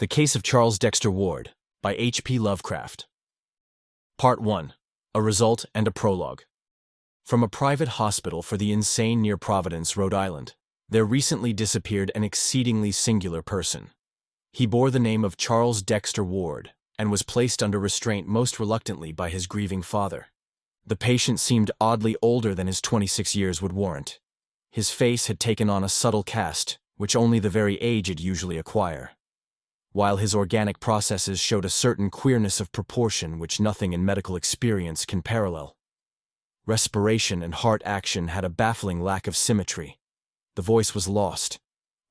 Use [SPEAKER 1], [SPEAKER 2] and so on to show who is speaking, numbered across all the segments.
[SPEAKER 1] The Case of Charles Dexter Ward, by H.P. Lovecraft. Part 1. A Result and a Prologue. From a private hospital for the insane near Providence, Rhode Island, there recently disappeared an exceedingly singular person. He bore the name of Charles Dexter Ward, and was placed under restraint most reluctantly by his grieving father. The patient seemed oddly older than his 26 years would warrant. His face had taken on a subtle cast, which only the very aged usually acquire, while his organic processes showed a certain queerness of proportion which nothing in medical experience can parallel. Respiration and heart action had a baffling lack of symmetry. The voice was lost,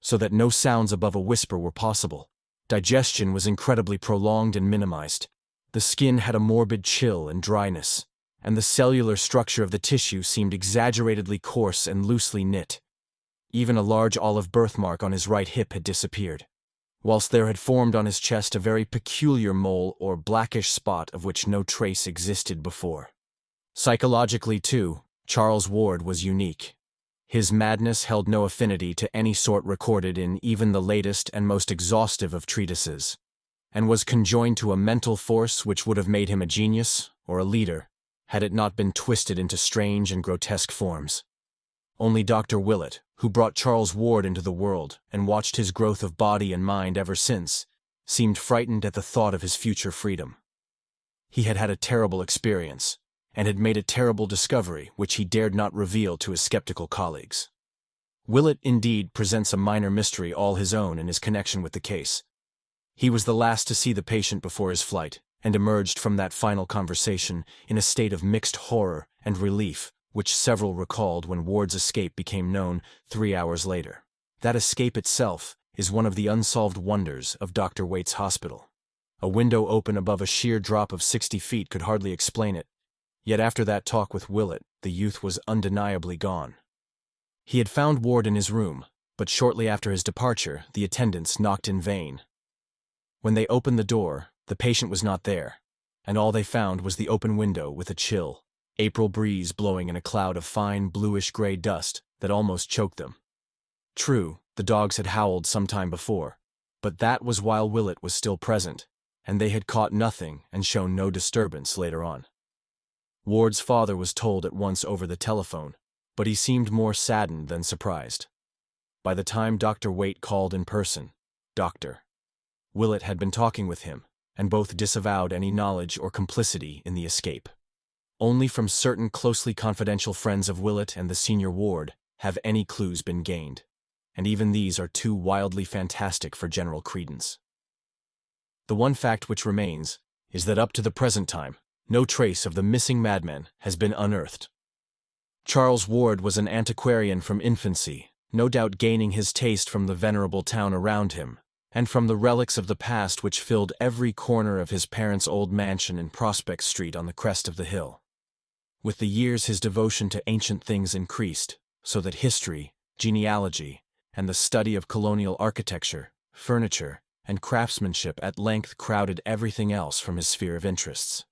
[SPEAKER 1] so that no sounds above a whisper were possible. Digestion was incredibly prolonged and minimized. The skin had a morbid chill and dryness, and the cellular structure of the tissue seemed exaggeratedly coarse and loosely knit. Even a large olive birthmark on his right hip had disappeared, whilst there had formed on his chest a very peculiar mole or blackish spot of which no trace existed before. Psychologically, too, Charles Ward was unique. His madness held no affinity to any sort recorded in even the latest and most exhaustive of treatises, and was conjoined to a mental force which would have made him a genius or a leader, had it not been twisted into strange and grotesque forms. Only Dr. Willett, who brought Charles Ward into the world and watched his growth of body and mind ever since, seemed frightened at the thought of his future freedom. He had had a terrible experience, and had made a terrible discovery which he dared not reveal to his skeptical colleagues. Willett indeed presents a minor mystery all his own in his connection with the case. He was the last to see the patient before his flight, and emerged from that final conversation in a state of mixed horror and relief, which several recalled when Ward's escape became known 3 hours later. That escape itself is one of the unsolved wonders of Dr. Waite's hospital. A window open above a sheer drop of 60 feet could hardly explain it, yet after that talk with Willett, the youth was undeniably gone. He had found Ward in his room, but shortly after his departure, the attendants knocked in vain. When they opened the door, the patient was not there, and all they found was the open window with a chill April breeze blowing in a cloud of fine bluish-gray dust that almost choked them. True, the dogs had howled some time before, but that was while Willett was still present, and they had caught nothing and shown no disturbance later on. Ward's father was told at once over the telephone, but he seemed more saddened than surprised. By the time Dr. Waite called in person, Dr. Willett had been talking with him, and both disavowed any knowledge or complicity in the escape. Only from certain closely confidential friends of Willett and the senior Ward have any clues been gained, and even these are too wildly fantastic for general credence. The one fact which remains is that up to the present time, no trace of the missing madman has been unearthed. Charles Ward was an antiquarian from infancy, no doubt gaining his taste from the venerable town around him, and from the relics of the past which filled every corner of his parents' old mansion in Prospect Street on the crest of the hill. With the years his devotion to ancient things increased, so that history, genealogy, and the study of colonial architecture, furniture, and craftsmanship at length crowded everything else from his sphere of interests.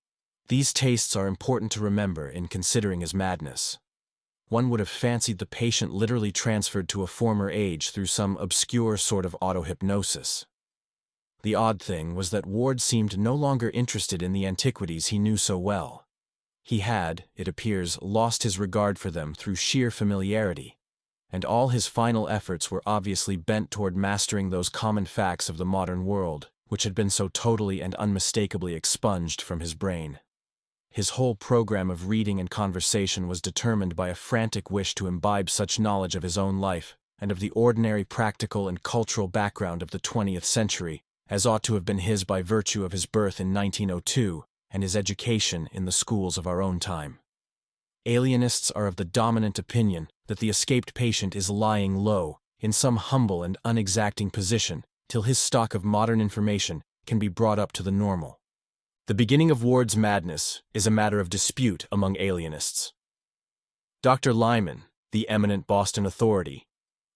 [SPEAKER 1] These tastes are important to remember in considering his madness. One would have fancied the patient literally transferred to a former age through some obscure sort of auto-hypnosis. The odd thing was that Ward seemed no longer interested in the antiquities he knew so well. He had, it appears, lost his regard for them through sheer familiarity, and all his final efforts were obviously bent toward mastering those common facts of the modern world, which had been so totally and unmistakably expunged from his brain. His whole program of reading and conversation was determined by a frantic wish to imbibe such knowledge of his own life and of the ordinary practical and cultural background of the 20th century as ought to have been his by virtue of his birth in 1902 and his education in the schools of our own time. Alienists are of the dominant opinion that the escaped patient is lying low in some humble and unexacting position till his stock of modern information can be brought up to the normal. The beginning of Ward's madness is a matter of dispute among alienists. Dr. Lyman, the eminent Boston authority,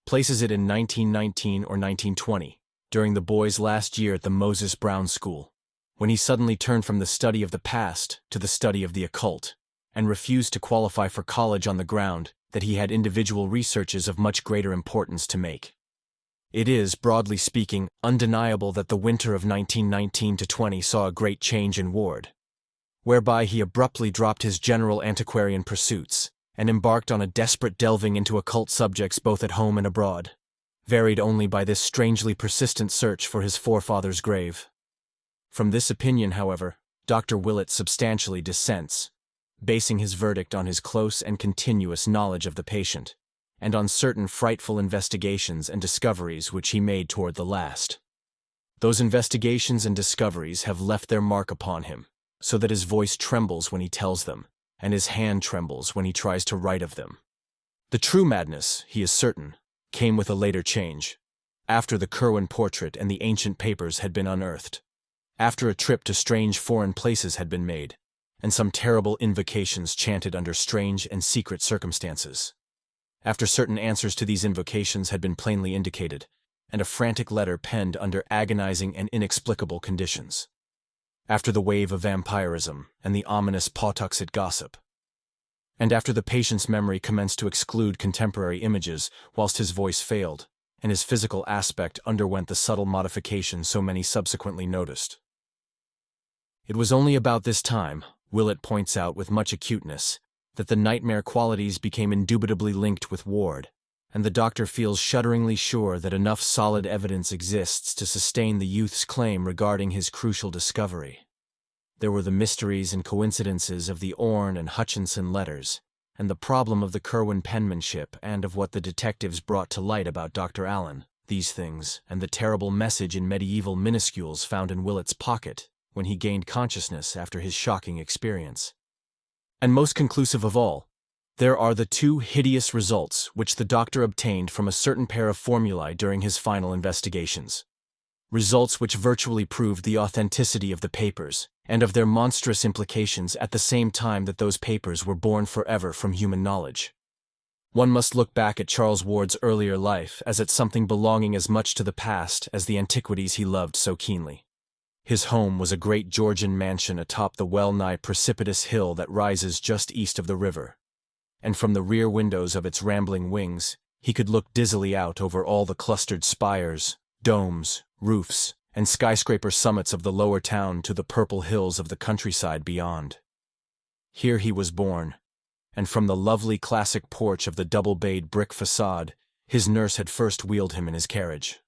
[SPEAKER 1] places it in 1919 or 1920, during the boy's last year at the Moses Brown School, when he suddenly turned from the study of the past to the study of the occult, and refused to qualify for college on the ground that he had individual researches of much greater importance to make. It is, broadly speaking, undeniable that the winter of 1919 to 20 saw a great change in Ward, whereby he abruptly dropped his general antiquarian pursuits and embarked on a desperate delving into occult subjects both at home and abroad, varied only by this strangely persistent search for his forefather's grave. From this opinion, however, Dr. Willett substantially dissents, basing his verdict on his close and continuous knowledge of the patient, and on certain frightful investigations and discoveries which he made toward the last. Those investigations and discoveries have left their mark upon him, so that his voice trembles when he tells them, and his hand trembles when he tries to write of them. The true madness, he is certain, came with a later change, after the Curwen portrait and the ancient papers had been unearthed, after a trip to strange foreign places had been made, and some terrible invocations chanted under strange and secret circumstances, after certain answers to these invocations had been plainly indicated, and a frantic letter penned under agonizing and inexplicable conditions, after the wave of vampirism and the ominous Pawtuxet gossip, and after the patient's memory commenced to exclude contemporary images whilst his voice failed, and his physical aspect underwent the subtle modification so many subsequently noticed. It was only about this time, Willett points out with much acuteness, that the nightmare qualities became indubitably linked with Ward, and the doctor feels shudderingly sure that enough solid evidence exists to sustain the youth's claim regarding his crucial discovery. There were the mysteries and coincidences of the Orne and Hutchinson letters, and the problem of the Curwen penmanship and of what the detectives brought to light about Dr. Allen. These things, and the terrible message in medieval minuscules found in Willett's pocket when he gained consciousness after his shocking experience. And most conclusive of all, there are the two hideous results which the doctor obtained from a certain pair of formulae during his final investigations. Results which virtually proved the authenticity of the papers, and of their monstrous implications at the same time that those papers were born forever from human knowledge. One must look back at Charles Ward's earlier life as at something belonging as much to the past as the antiquities he loved so keenly. His home was a great Georgian mansion atop the well-nigh precipitous hill that rises just east of the river, and from the rear windows of its rambling wings, he could look dizzily out over all the clustered spires, domes, roofs, and skyscraper summits of the lower town to the purple hills of the countryside beyond. Here he was born, and from the lovely classic porch of the double-bayed brick facade, his nurse had first wheeled him in his carriage.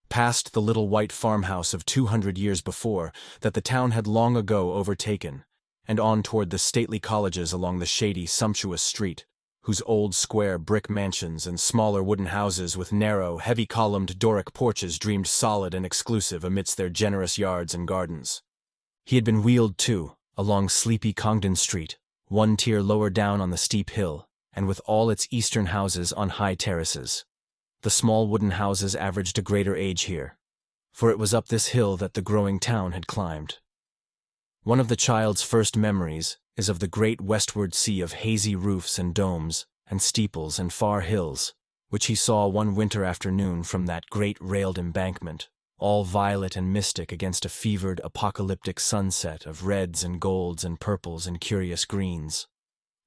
[SPEAKER 1] Past the little white farmhouse of 200 years before that the town had long ago overtaken, and on toward the stately colleges along the shady, sumptuous street, whose old square brick mansions and smaller wooden houses with narrow, heavy-columned Doric porches dreamed solid and exclusive amidst their generous yards and gardens. He had been wheeled, too, along sleepy Congdon Street, one tier lower down on the steep hill, and with all its eastern houses on high terraces. The small wooden houses averaged a greater age here, for it was up this hill that the growing town had climbed. One of the child's first memories is of the great westward sea of hazy roofs and domes and steeples and far hills, which he saw one winter afternoon from that great railed embankment, all violet and mystic against a fevered, apocalyptic sunset of reds and golds and purples and curious greens.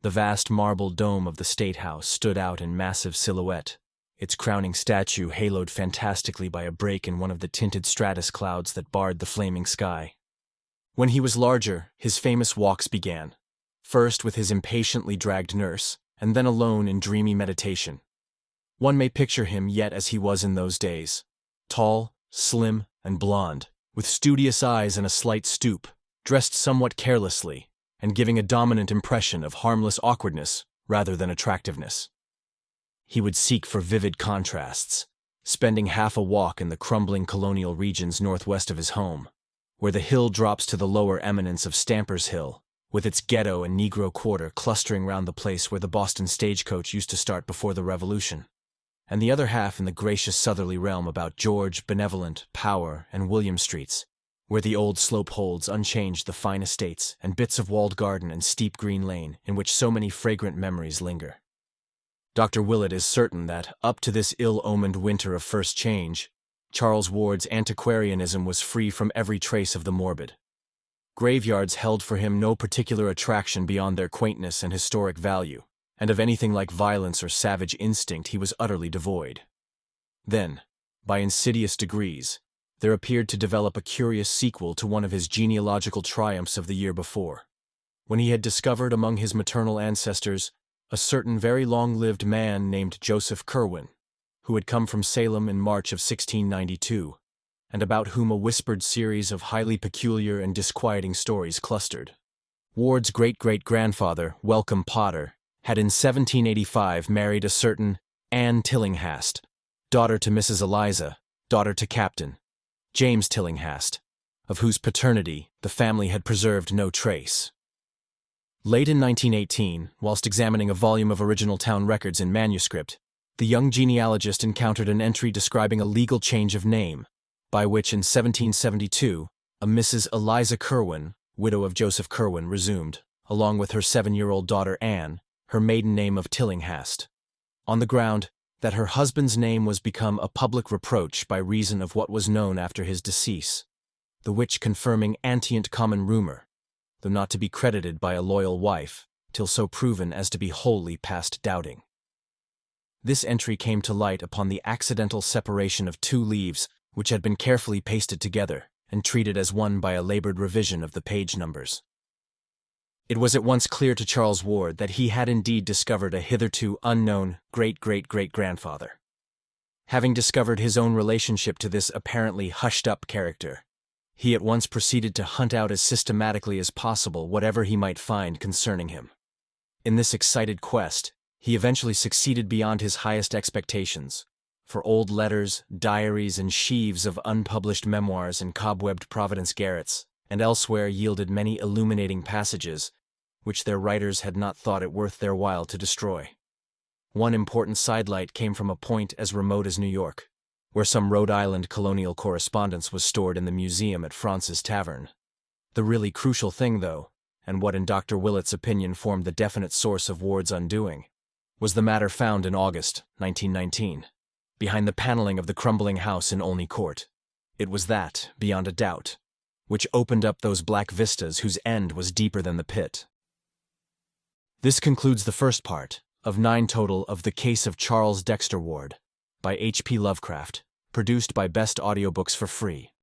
[SPEAKER 1] The vast marble dome of the State House stood out in massive silhouette, its crowning statue haloed fantastically by a break in one of the tinted stratus clouds that barred the flaming sky. When he was larger, his famous walks began, first with his impatiently dragged nurse, and then alone in dreamy meditation. One may picture him yet as he was in those days, tall, slim, and blond, with studious eyes and a slight stoop, dressed somewhat carelessly, and giving a dominant impression of harmless awkwardness rather than attractiveness. He would seek for vivid contrasts, spending half a walk in the crumbling colonial regions northwest of his home, where the hill drops to the lower eminence of Stamper's Hill, with its ghetto and Negro quarter clustering round the place where the Boston stagecoach used to start before the Revolution, and the other half in the gracious southerly realm about George, Benevolent, Power, and William Streets, where the old slope holds unchanged the fine estates and bits of walled garden and steep green lane in which so many fragrant memories linger. Dr. Willett is certain that, up to this ill-omened winter of first change, Charles Ward's antiquarianism was free from every trace of the morbid. Graveyards held for him no particular attraction beyond their quaintness and historic value, and of anything like violence or savage instinct he was utterly devoid. Then, by insidious degrees, there appeared to develop a curious sequel to one of his genealogical triumphs of the year before, when he had discovered among his maternal ancestors a certain very long-lived man named Joseph Curwen, who had come from Salem in March of 1692, and about whom a whispered series of highly peculiar and disquieting stories clustered. Ward's great-great-grandfather, Welcome Potter, had in 1785 married a certain Anne Tillinghast, daughter to Mrs. Eliza, daughter to Captain James Tillinghast, of whose paternity the family had preserved no trace. Late in 1918, whilst examining a volume of original town records in manuscript, the young genealogist encountered an entry describing a legal change of name, by which in 1772 a Mrs. Eliza Curwen, widow of Joseph Curwen, resumed, along with her 7-year-old daughter Anne, her maiden name of Tillinghast, on the ground that her husband's name was become a public reproach by reason of what was known after his decease, the which confirming antient common rumour, though not to be credited by a loyal wife, till so proven as to be wholly past doubting. This entry came to light upon the accidental separation of 2 leaves which had been carefully pasted together and treated as one by a labored revision of the page numbers. It was at once clear to Charles Ward that he had indeed discovered a hitherto unknown great-great-great-grandfather. Having discovered his own relationship to this apparently hushed-up character, he at once proceeded to hunt out as systematically as possible whatever he might find concerning him. In this excited quest, he eventually succeeded beyond his highest expectations, for old letters, diaries, and sheaves of unpublished memoirs in cobwebbed Providence garrets and elsewhere yielded many illuminating passages which their writers had not thought it worth their while to destroy. One important sidelight came from a point as remote as New York, where some Rhode Island colonial correspondence was stored in the museum at Fraunce's Tavern. The really crucial thing, though, and what in Dr. Willett's opinion formed the definite source of Ward's undoing, was the matter found in August 1919, behind the paneling of the crumbling house in Olney Court. It was that, beyond a doubt, which opened up those black vistas whose end was deeper than the pit. This concludes the first part of 9 total of The Case of Charles Dexter Ward by H.P. Lovecraft, produced by Best Audiobooks for free.